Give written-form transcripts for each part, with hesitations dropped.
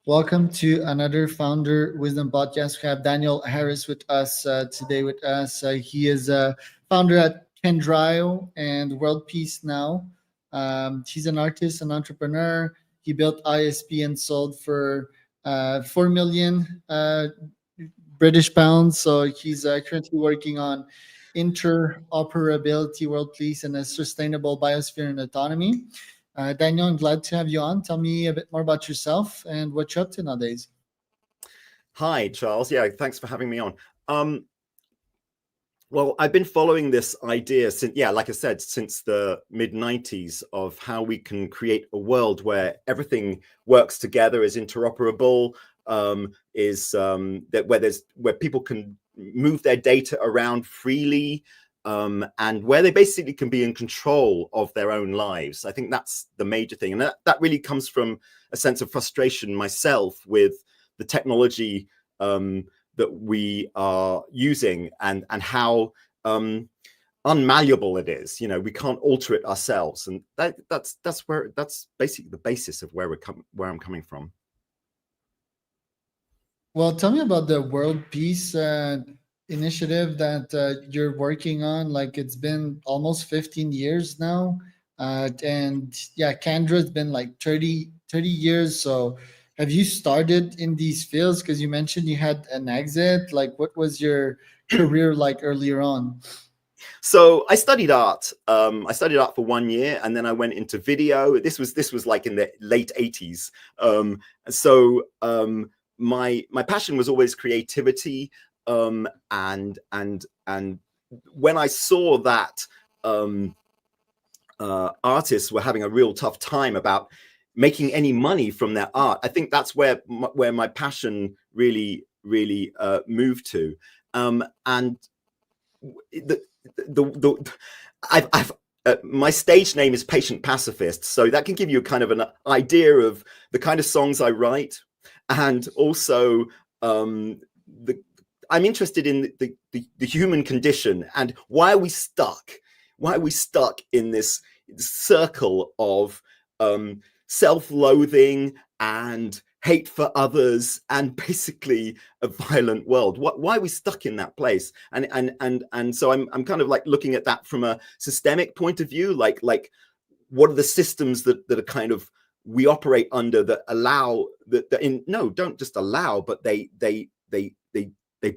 Welcome to another Founder Wisdom podcast. We have Daniel Harris with us today. With us, he is a founder at Kendraio and World Peace Now. He's an artist, an entrepreneur. He built ISP and sold for 4 million British pounds. So he's currently working on interoperability, world peace, and a sustainable biosphere and autonomy. Daniel, I'm glad to have you on. Tell me a bit more about yourself and what you're up to nowadays. Hi, Charles. Yeah, thanks for having me on. Well, I've been following this idea since, like I said, since the mid-90s of how we can create a world where everything works together, is interoperable, where people can move their data around freely, and where they basically can be in control of their own lives. I think that's the major thing. And that really comes from a sense of frustration myself with the technology that we are using and how unmalleable it is. We can't alter it ourselves. And that's basically the basis of where I'm coming from. Well, tell me about the World Peace initiative that you're working on. Like it's been almost 15 years now. And yeah, Candra's been like 30 years. So have you started in these fields? Because you mentioned you had an exit. Like what was your career like earlier on? So I studied art. I studied art for 1 year, and then I went into video. This was like in the late 80s. My passion was always creativity, and when I saw that artists were having a real tough time about making any money from their art, I think that's where my passion really moved to. And my stage name is Patient Pacifist, so that can give you kind of an idea of the kind of songs I write. And also, I'm interested in the human condition and why are we stuck? Why are we stuck in this circle of self-loathing and hate for others and basically a violent world? Why are we stuck in that place? And so I'm kind of like looking at that from a systemic point of view, like what are the systems that are kind of we operate under that allow don't just allow, but they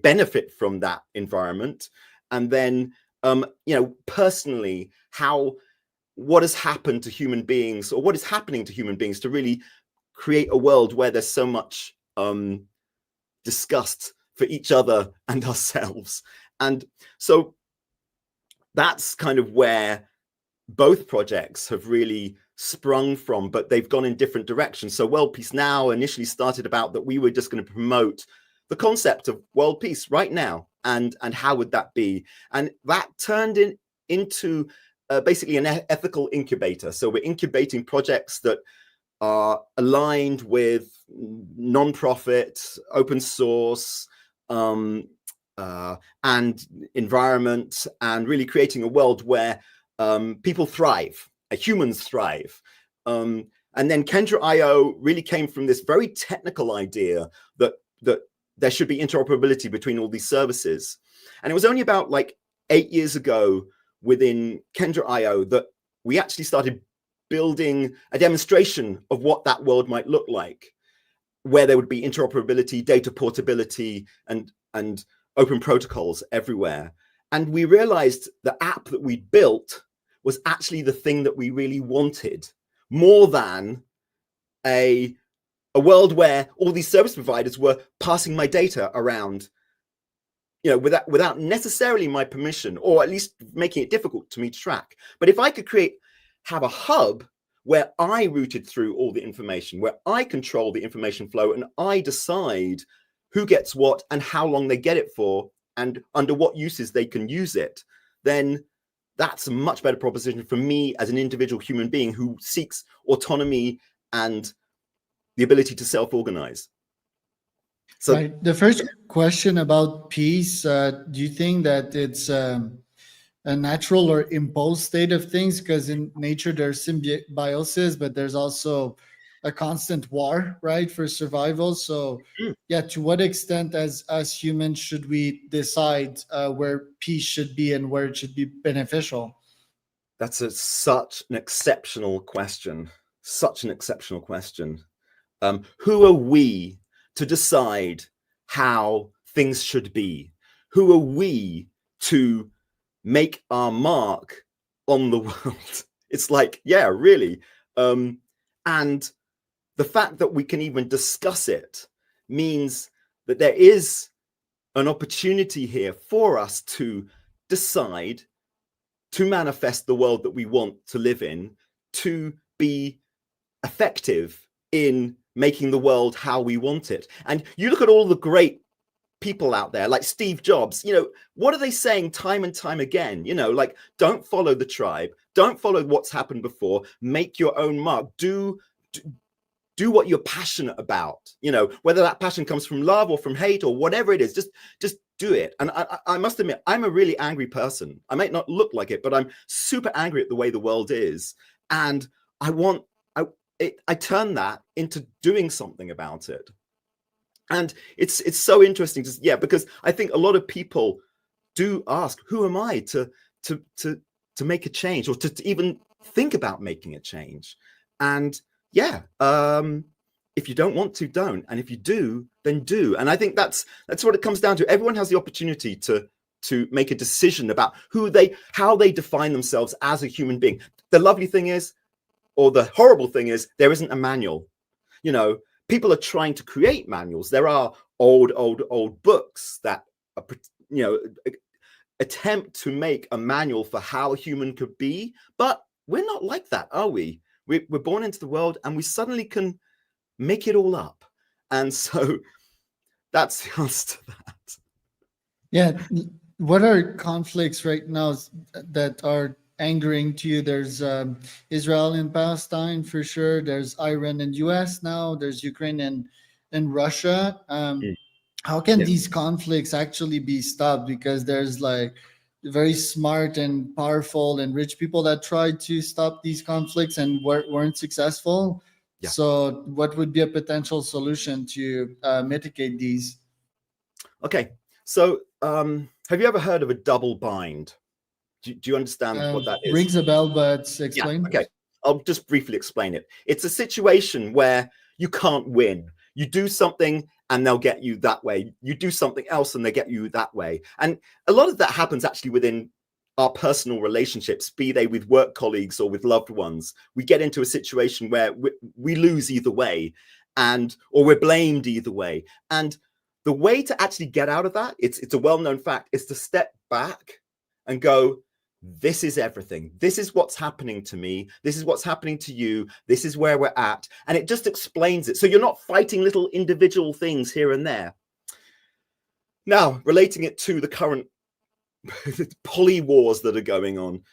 benefit from that environment. And then personally, what has happened to human beings, or what is happening to human beings to really create a world where there's so much disgust for each other and ourselves. And so that's kind of where both projects have really sprung from, but they've gone in different directions. So World Peace Now initially started about that we were just going to promote the concept of world peace right now, and how would that be? And that turned into basically an ethical incubator. So we're incubating projects that are aligned with non-profit, open source, and environment, and really creating a world where people thrive, humans thrive. And then Kendraio really came from this very technical idea that there should be interoperability between all these services. And it was only about like 8 years ago within Kendraio that we actually started building a demonstration of what that world might look like, where there would be interoperability, data portability, and open protocols everywhere. And we realized the app that we built was actually the thing that we really wanted, more than a world where all these service providers were passing my data around, without necessarily my permission, or at least making it difficult to me to track. But if I could have a hub where I routed through all the information, where I control the information flow, and I decide who gets what and how long they get it for, and under what uses they can use it, then that's a much better proposition for me as an individual human being who seeks autonomy and the ability to self-organize. So right. The first question about peace, do you think that it's a natural or imposed state of things? Because in nature there's symbiosis, but there's also a constant war, right, for survival. So Mm. yeah, to what extent as humans should we decide where peace should be and where it should be beneficial? That's such an exceptional question. Such an exceptional question. Who are we to decide how things should be? Who are we to make our mark on the world? It's like, yeah, really. And the fact that we can even discuss it means that there is an opportunity here for us to decide, to manifest the world that we want to live in, to be effective in making the world how we want it. And you look at all the great people out there like Steve Jobs, what are they saying time and time again? Like, don't follow the tribe, don't follow what's happened before, make your own mark, do what you're passionate about, whether that passion comes from love or from hate or whatever it is, just do it. And I must admit, I'm a really angry person. I might not look like it, but I'm super angry at the way the world is. And I turn that into doing something about it. And it's so interesting because I think a lot of people do ask, who am I to make a change, or to even think about making a change? And yeah, if you don't want to, don't. And if you do, then do. And I think that's what it comes down to. Everyone has the opportunity to make a decision about how they define themselves as a human being. The lovely thing is, or the horrible thing is, there isn't a manual. People are trying to create manuals. There are old books that are, attempt to make a manual for how a human could be, but we're not like that, are we? We're born into the world and we suddenly can make it all up. And so that's the answer to that. Yeah. What are conflicts right now that are angering to you? There's Israel and Palestine for sure. There's Iran and US now. There's Ukraine and Russia. Mm. How can Yeah. these conflicts actually be stopped? Because there's like very smart and powerful and rich people that tried to stop these conflicts and weren't successful. Yeah. So, what would be a potential solution to mitigate these? Okay. So, have you ever heard of a double bind? Do you understand what that is? Rings a bell, but Yeah. explain. Okay. I'll just briefly explain it. It's a situation where you can't win. You do something and they'll get you that way. You do something else and they get you that way. And a lot of that happens actually within our personal relationships, be they with work colleagues or with loved ones. We get into a situation where we lose either way, or we're blamed either way. And the way to actually get out of that, it's a well-known fact, is to step back and go, this is everything. This is what's happening to me. This is what's happening to you. This is where we're at. And it just explains it. So you're not fighting little individual things here and there. Now, relating it to the current poly wars that are going on.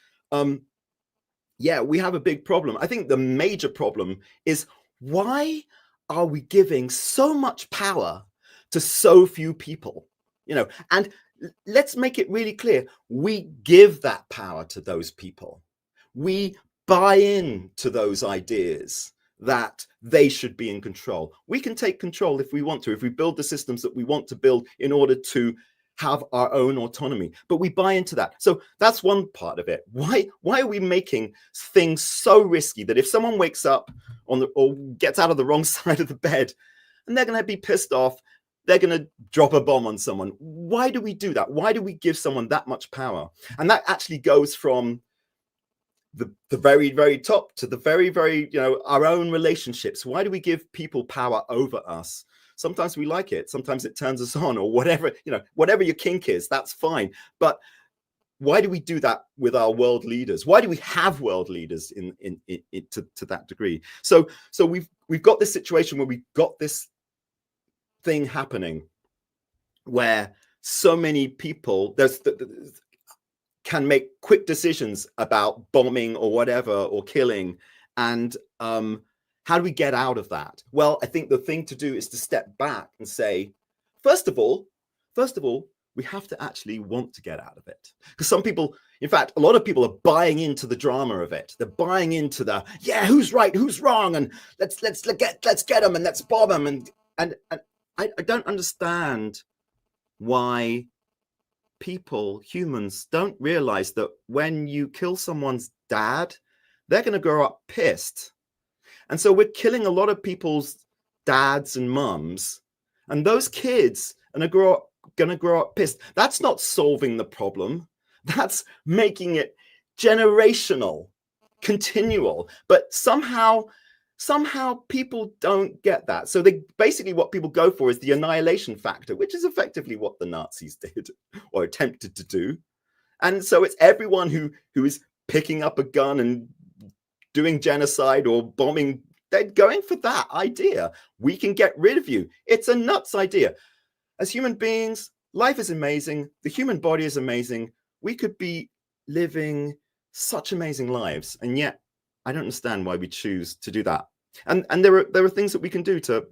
Yeah, we have a big problem. I think the major problem is, why are we giving so much power to so few people? And let's make it really clear. We give that power to those people. We buy in to those ideas that they should be in control. We can take control if we want to, if we build the systems that we want to build in order to have our own autonomy, but we buy into that. So that's one part of it. Why are we making things so risky that if someone wakes up or gets out of the wrong side of the bed and they're going to be pissed off, they're going to drop a bomb on someone? Why do we do that? Why do we give someone that much power? And that actually goes from the very, very top to the very, very, our own relationships. Why do we give people power over us? Sometimes we like it. Sometimes it turns us on, or whatever, whatever your kink is, that's fine. But why do we do that with our world leaders? Why do we have world leaders to that degree? So we've got this situation where we've got this thing happening where so many people can make quick decisions about bombing or whatever, or killing. And how do we get out of that? Well, I think the thing to do is to step back and say, first of all, we have to actually want to get out of it. Because some people, in fact, a lot of people are buying into the drama of it. They're buying into the, yeah, who's right, who's wrong, and let's get them and let's bomb them. And I don't understand why people, humans, don't realize that when you kill someone's dad, they're going to grow up pissed. And so we're killing a lot of people's dads and mums, and those kids are going to grow up pissed. That's not solving the problem. That's making it generational, continual. But somehow people don't get that. So they basically, what people go for is the annihilation factor, which is effectively what the Nazis did or attempted to do. And so it's everyone who is picking up a gun and doing genocide or bombing. They're going for that idea. We can get rid of you. It's a nuts idea. As human beings, life is amazing. The human body is amazing. We could be living such amazing lives, and yet I don't understand why we choose to do that. And there are things that we can do to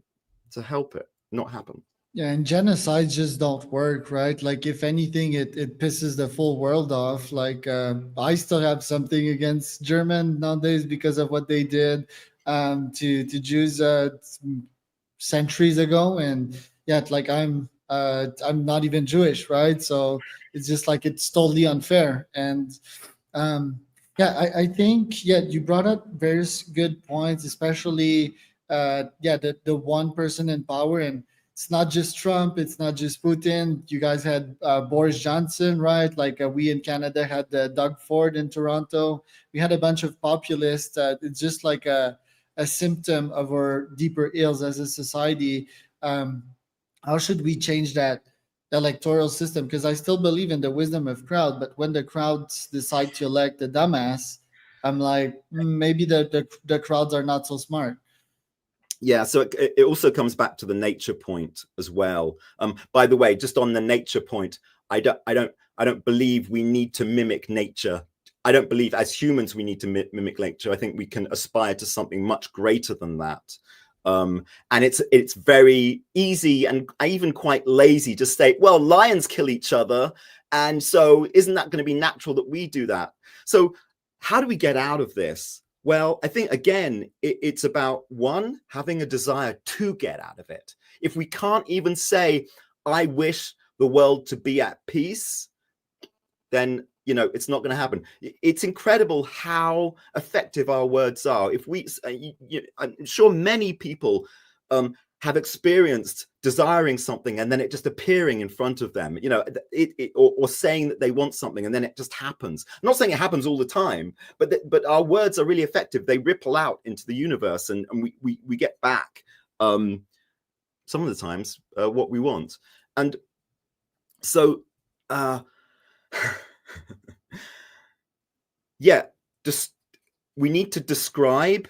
help it not happen. Yeah, and genocides just don't work, right? Like, if anything, it pisses the full world off. Like, I still have something against German nowadays because of what they did to Jews centuries ago. And yet, like, I'm not even Jewish, right? So it's just like it's totally unfair. And um, yeah, I think, yeah, you brought up various good points, especially yeah, the one person in power. And it's not just Trump, it's not just Putin. You guys had Boris Johnson, right? Like, we in Canada had Doug Ford in Toronto. We had a bunch of populists. It's just like a symptom of our deeper ills as a society. Um, how should we change that electoral system? Because I still believe in the wisdom of crowd, but when the crowds decide to elect the dumbass, I'm like, maybe the crowds are not so smart. Yeah, so it also comes back to the nature point as well. By the way, just on the nature point, I don't believe we need to mimic nature. I don't believe as humans we need to mimic nature. I think we can aspire to something much greater than that. And it's very easy and even quite lazy to say, well, lions kill each other, and so isn't that going to be natural that we do that? So how do we get out of this? Well, I think, again, it's about, one, having a desire to get out of it. If we can't even say, I wish the world to be at peace, then, it's not going to happen. It's incredible how effective our words are. If we, I'm sure many people have experienced desiring something and then it just appearing in front of them, or saying that they want something and then it just happens. I'm not saying it happens all the time, but our words are really effective. They ripple out into the universe, and we get back some of the times what we want. And so yeah, just we need to describe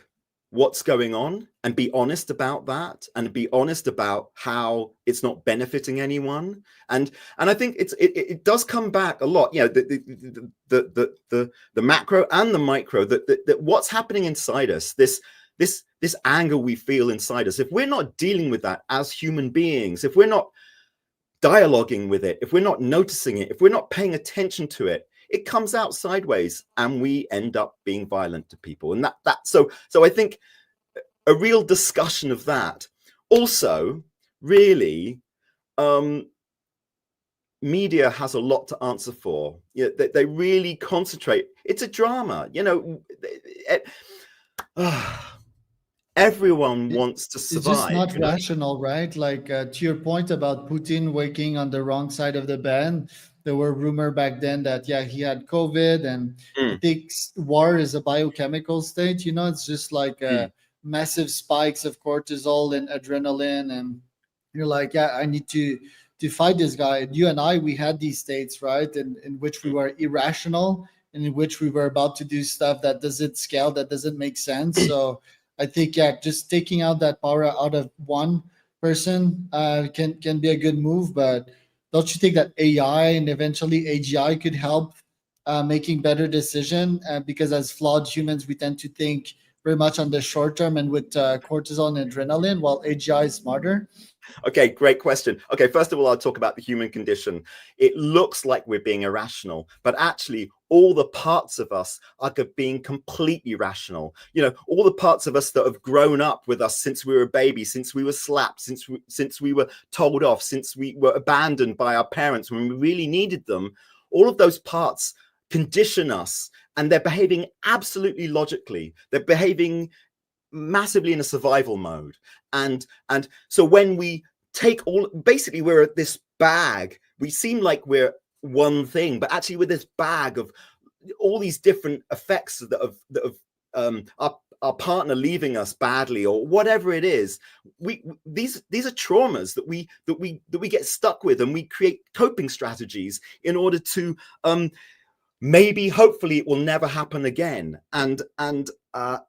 what's going on and be honest about that, and be honest about how it's not benefiting anyone. And I think it does come back a lot, the macro and the micro, that what's happening inside us, this anger we feel inside us, if we're not dealing with that as human beings, if we're not dialoguing with it, if we're not noticing it, if we're not paying attention to it, it comes out sideways and we end up being violent to people. And so I think a real discussion of that. Also, really, media has a lot to answer for. They really concentrate. It's a drama, everyone wants to survive. It's just not rational, right? Like, to your point about Putin waking on the wrong side of the bed, there were rumor back then that, yeah, he had COVID, and I think war is a biochemical state. It's just like massive spikes of cortisol and adrenaline, and you're like, yeah, I need to fight this guy. You and I, we had these states, right, in which we were irrational, and in which we were about to do stuff that doesn't scale, that doesn't make sense. So I think, yeah, just taking out that power out of one person can be a good move. But don't you think that AI and eventually AGI could help making better decision? Because as flawed humans, we tend to think very much on the short term and with cortisol and adrenaline, while AGI is smarter? Okay, great question. Okay, first of all, I'll talk about the human condition. It looks like we're being irrational, but actually all the parts of us are being completely rational. You know, all the parts of us that have grown up with us since we were a baby, since we were slapped, since we were told off, since we were abandoned by our parents when we really needed them, all of those parts condition us, and they're behaving absolutely logically. They're behaving massively in a survival mode, and so when we take all, basically we're at this bag, we seem like we're one thing, but actually we're this bag of all these different effects that have our partner leaving us badly or whatever it is. These are traumas that we get stuck with, and we create coping strategies in order to maybe hopefully it will never happen again. And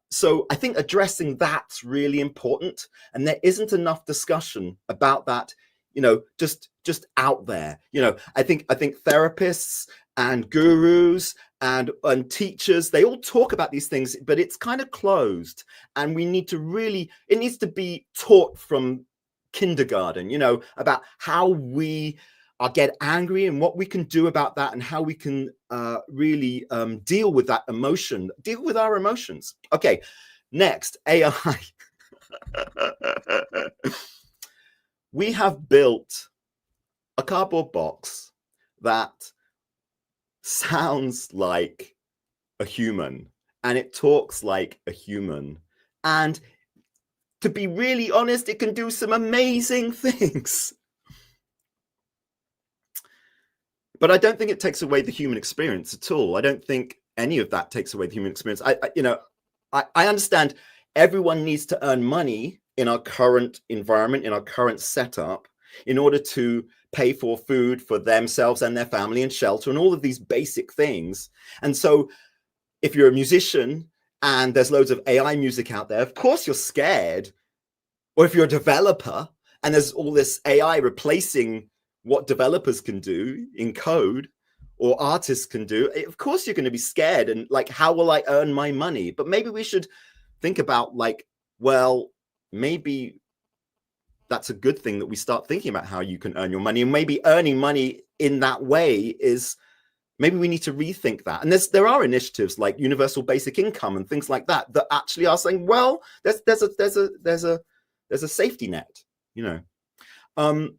so I think addressing that's really important, and there isn't enough discussion about that, you know, just out there. You know, I think therapists and gurus and teachers, they all talk about these things, but it's kind of closed, and we need to really, it needs to be taught from kindergarten, you know, about how we get angry and what we can do about that, and how we can really deal with that emotion, deal with our emotions. Okay, next, AI. We have built a cardboard box that sounds like a human, and it talks like a human, and to be really honest, it can do some amazing things. But I don't think it takes away the human experience at all. I don't think any of that takes away the human experience. I understand everyone needs to earn money in our current environment, in our current setup, in order to pay for food for themselves and their family and shelter and all of these basic things. And so if you're a musician and there's loads of AI music out there, of course you're scared. Or if you're a developer and there's all this AI replacing what developers can do in code or artists can do, of course you're going to be scared and like, how will I earn my money? But maybe we should think about like, well, maybe that's a good thing that we start thinking about how you can earn your money, and maybe earning money in that way is, maybe we need to rethink that. And there are initiatives like universal basic income and things like that that actually are saying, well, there's a safety net, you know.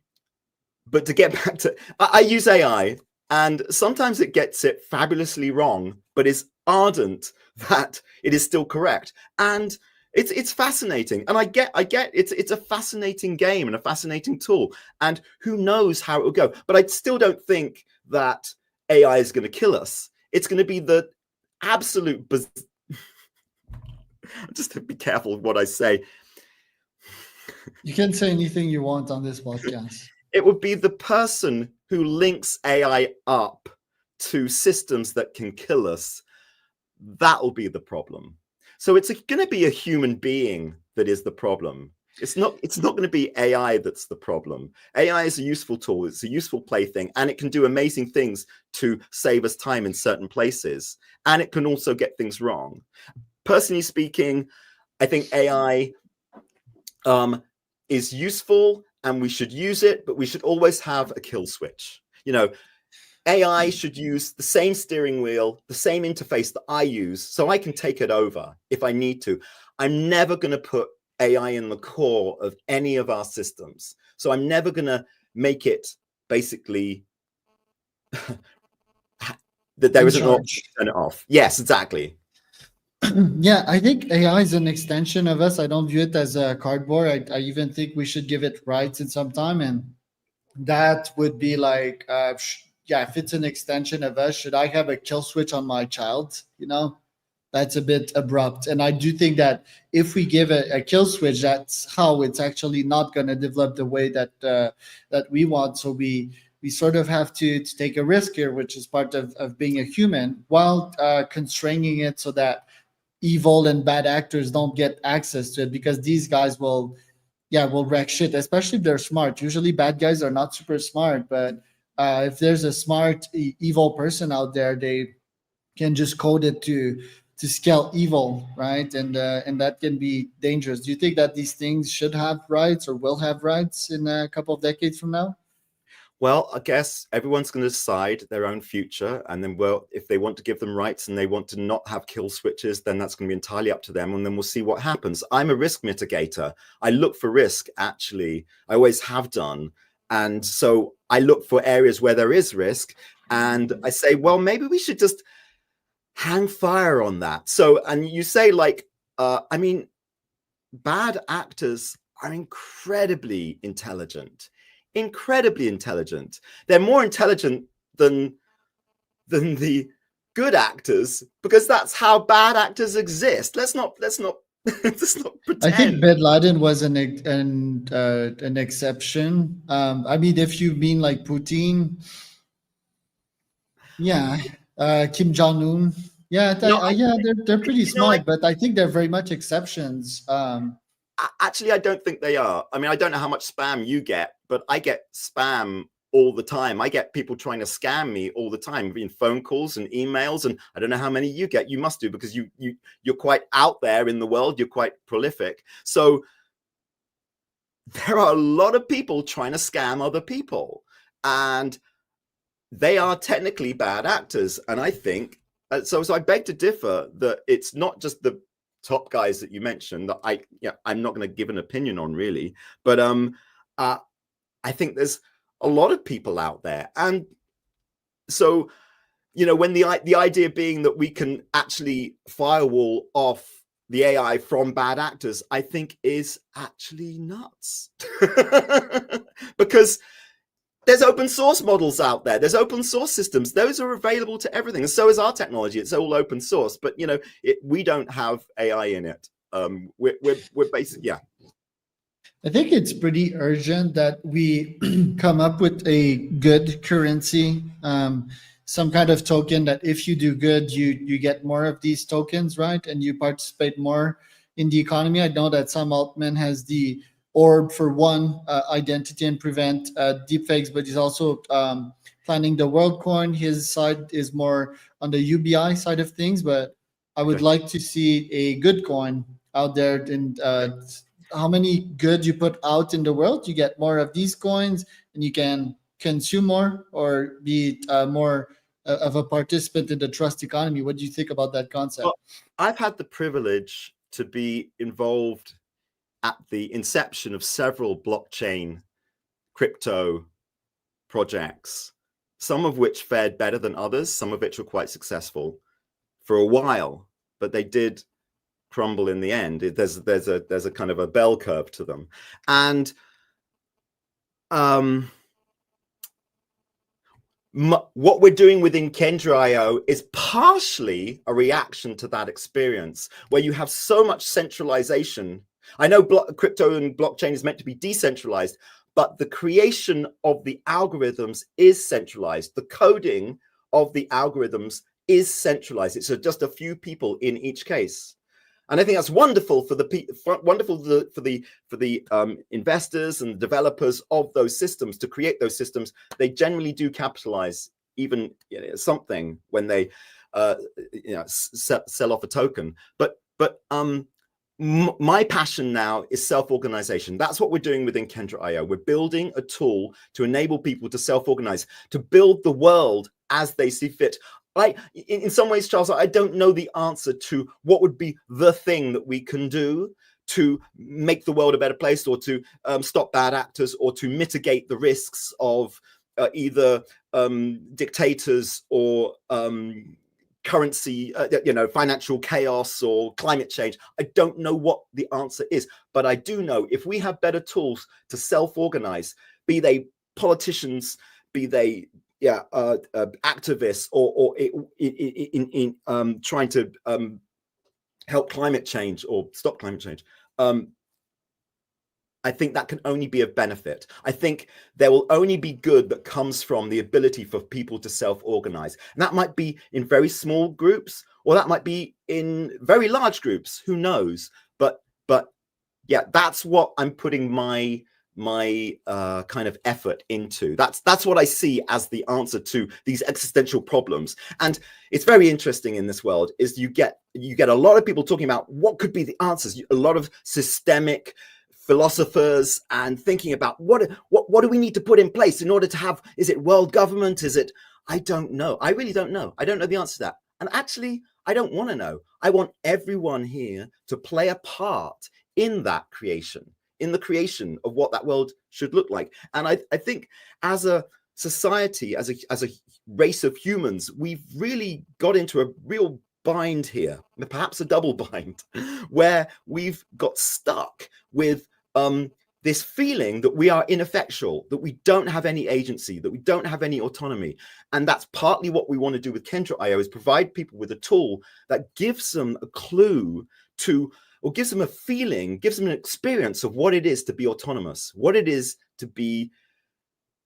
But to get back to, I use AI, and sometimes it gets it fabulously wrong, but is ardent that it is still correct. And it's fascinating. And I get it's a fascinating game and a fascinating tool. And who knows how it will go. But I still don't think that AI is going to kill us. It's going to be the absolute just to be careful with what I say. You can say anything you want on this podcast. It would be the person who links AI up to systems that can kill us. That'll be the problem. So it's going to be a human being that is the problem. It's not going to be AI that's the problem. AI is a useful tool. It's a useful plaything, and it can do amazing things to save us time in certain places. And it can also get things wrong. Personally speaking, I think AI is useful, and we should use it, but we should always have a kill switch. You know, AI should use the same steering wheel, the same interface that I use, so I can take it over if I need to. I'm never going to put AI in the core of any of our systems. So I'm never going to make it basically that there isn't an option to turn it off. Yes, exactly. Yeah, I think AI is an extension of us. I don't view it as a cardboard. I even think we should give it rights in some time, and that would be like, yeah, if it's an extension of us, should I have a kill switch on my child? You know, that's a bit abrupt. And I do think that if we give a kill switch, that's how it's actually not going to develop the way that that we want. So we sort of have to take a risk here, which is part of being a human, while constraining it so that evil and bad actors don't get access to it, because these guys will wreck shit, especially if they're smart. Usually bad guys are not super smart, but if there's a smart evil person out there, they can just code it to to scale evil, right? And that can be dangerous. Do you think that these things should have rights or will have rights in a couple of decades from now? Well, I guess everyone's going to decide their own future. And then, well, if they want to give them rights and they want to not have kill switches, then that's going to be entirely up to them. And then we'll see what happens. I'm a risk mitigator. I look for risk, actually. I always have done. And so I look for areas where there is risk. And I say, well, maybe we should just hang fire on that. So, and you say, like, I mean, bad actors are incredibly intelligent. They're more intelligent than the good actors, because that's how bad actors exist. Let's not let's not pretend. I think Bin Laden was an exception. I mean, if you mean like Putin, yeah, Kim Jong Un, yeah, yeah, they're pretty smart, but I think they're very much exceptions. Actually, I don't think they are. I mean, I don't know how much spam you get, but I get spam all the time. I get people trying to scam me all the time in phone calls and emails, and I don't know how many you get. You must do, because you're quite out there in the world. You're quite prolific. So there are a lot of people trying to scam other people, and they are technically bad actors. And I think so I beg to differ that it's not just the top guys that you mentioned that I'm not going to give an opinion on, really, but I think there's a lot of people out there. And so, when the idea being that we can actually firewall off the AI from bad actors, I think is actually nuts. Because there's open source models out there. There's open source systems. Those are available to everything. And so is our technology. It's all open source. But, we don't have AI in it. We're basically, yeah. I think it's pretty urgent that we come up with a good currency, some kind of token that if you do good, you get more of these tokens, right? And you participate more in the economy. I know that Sam Altman has the orb for one, identity and prevent deepfakes, but he's also planning the world coin. His side is more on the UBI side of things, but I would like to see a good coin out there. And how many good you put out in the world, you get more of these coins, and you can consume more or be more of a participant in the trust economy. What do you think about that concept? Well, I've had the privilege to be involved at the inception of several blockchain crypto projects, some of which fared better than others, some of which were quite successful for a while, but they did crumble in the end. There's a kind of a bell curve to them. And what we're doing within Kendraio is partially a reaction to that experience, where you have so much centralization. I know crypto and blockchain is meant to be decentralized, but the creation of the algorithms is centralized. The coding of the algorithms is centralized. It's just a few people in each case. And I think that's wonderful for the investors and developers of those systems to create those systems. They generally do capitalize even something when they sell off a token. But my passion now is self-organization. That's what we're doing within Kendraio. We're building a tool to enable people to self-organize, to build the world as they see fit. In some ways, Charles, I don't know the answer to what would be the thing that we can do to make the world a better place, or to stop bad actors, or to mitigate the risks of either dictators or currency, financial chaos or climate change. I don't know what the answer is, but I do know if we have better tools to self-organize, be they politicians, be they activists, or in trying to help climate change or stop climate change, I think that can only be of benefit. I think there will only be good that comes from the ability for people to self-organize. And that might be in very small groups, or that might be in very large groups, who knows? But yeah, that's what I'm putting my my kind of effort into. That's what I see as the answer to these existential problems. And it's very interesting in this world is you get a lot of people talking about what could be the answers, a lot of systemic philosophers and thinking about what do we need to put in place in order to have, is it world government, is it, I don't know. I really don't know. I don't know the answer to that. And actually, I don't want to know. I want everyone here to play a part in that creation, in the creation of what that world should look like. And I think as a society, as a race of humans, we've really got into a real bind here, perhaps a double bind, where we've got stuck with this feeling that we are ineffectual, that we don't have any agency, that we don't have any autonomy. And that's partly what we want to do with Kendraio, is provide people with a tool that gives them a clue to, or gives them a feeling, gives them an experience of what it is to be autonomous, what it is to be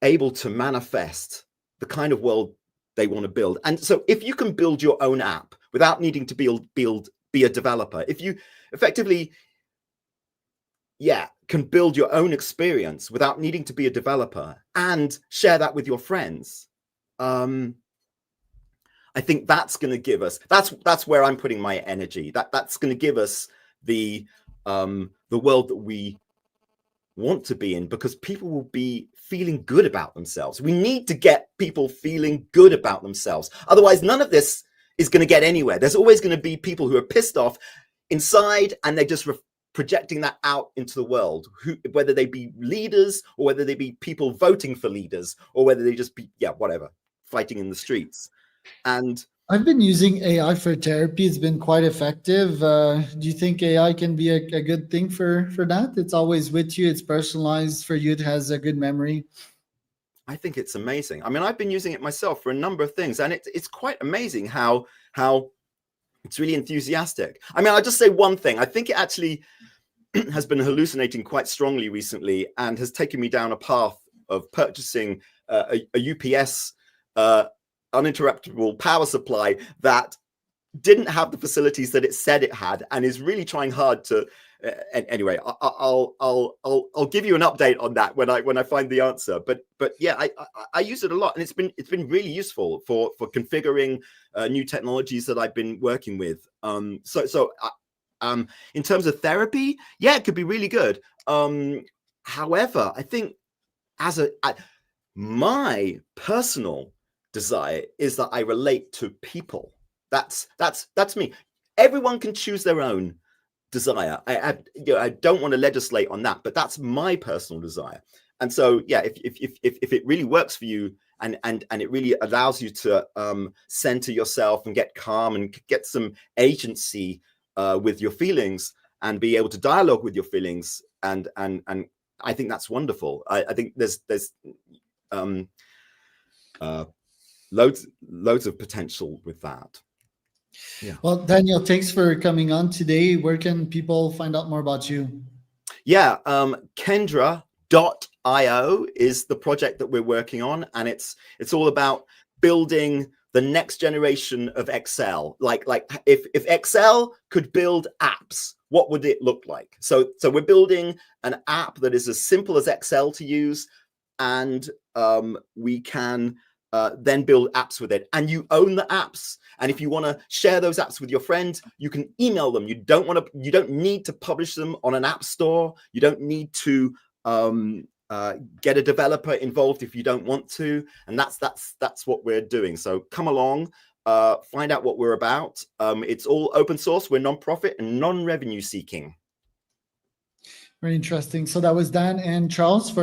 able to manifest the kind of world they want to build. And so if you can build your own app without needing to be a developer, if you effectively, can build your own experience without needing to be a developer and share that with your friends, I think that's going to give us, that's where I'm putting my energy. That's going to give us the world that we want to be in, because people will be feeling good about themselves. We need to get people feeling good about themselves. Otherwise, none of this is going to get anywhere. There's always going to be people who are pissed off inside, and they're just projecting that out into the world, whether they be leaders or whether they be people voting for leaders, or whether they just be, whatever, fighting in the streets. And I've been using AI for therapy. It's been quite effective. Do you think AI can be a good thing for that? It's always with you. It's personalized for you. It has a good memory. I think it's amazing. I mean, I've been using it myself for a number of things, and it's quite amazing how it's really enthusiastic. I mean, I'll just say one thing. I think it actually has been hallucinating quite strongly recently and has taken me down a path of purchasing a UPS uninterruptible power supply that didn't have the facilities that it said it had, and is really trying hard to. Anyway, I'll give you an update on that when I find the answer. But yeah, I use it a lot, and it's been really useful for configuring new technologies that I've been working with. So in terms of therapy, yeah, it could be really good. However, I think my personal desire is that I relate to people. That's me. Everyone can choose their own desire. I don't want to legislate on that, but that's my personal desire. And so, yeah, if it really works for you, and it really allows you to center yourself and get calm and get some agency with your feelings and be able to dialogue with your feelings, and I think that's wonderful. I think there's loads of potential with that. Yeah. Well, Daniel, thanks for coming on today. Where can people find out more about you? Yeah, Kendraio is the project that we're working on, and it's all about building the next generation of Excel. Like if Excel could build apps, what would it look like? So we're building an app that is as simple as Excel to use, and we can then build apps with it, and you own the apps. And if you want to share those apps with your friend, you can email them. You don't need to publish them on an app store. You don't need to get a developer involved if you don't want to. And that's what we're doing. So come along, find out what we're about. It's all open source. We're non-profit and non-revenue seeking. Very interesting. So that was Dan and Charles for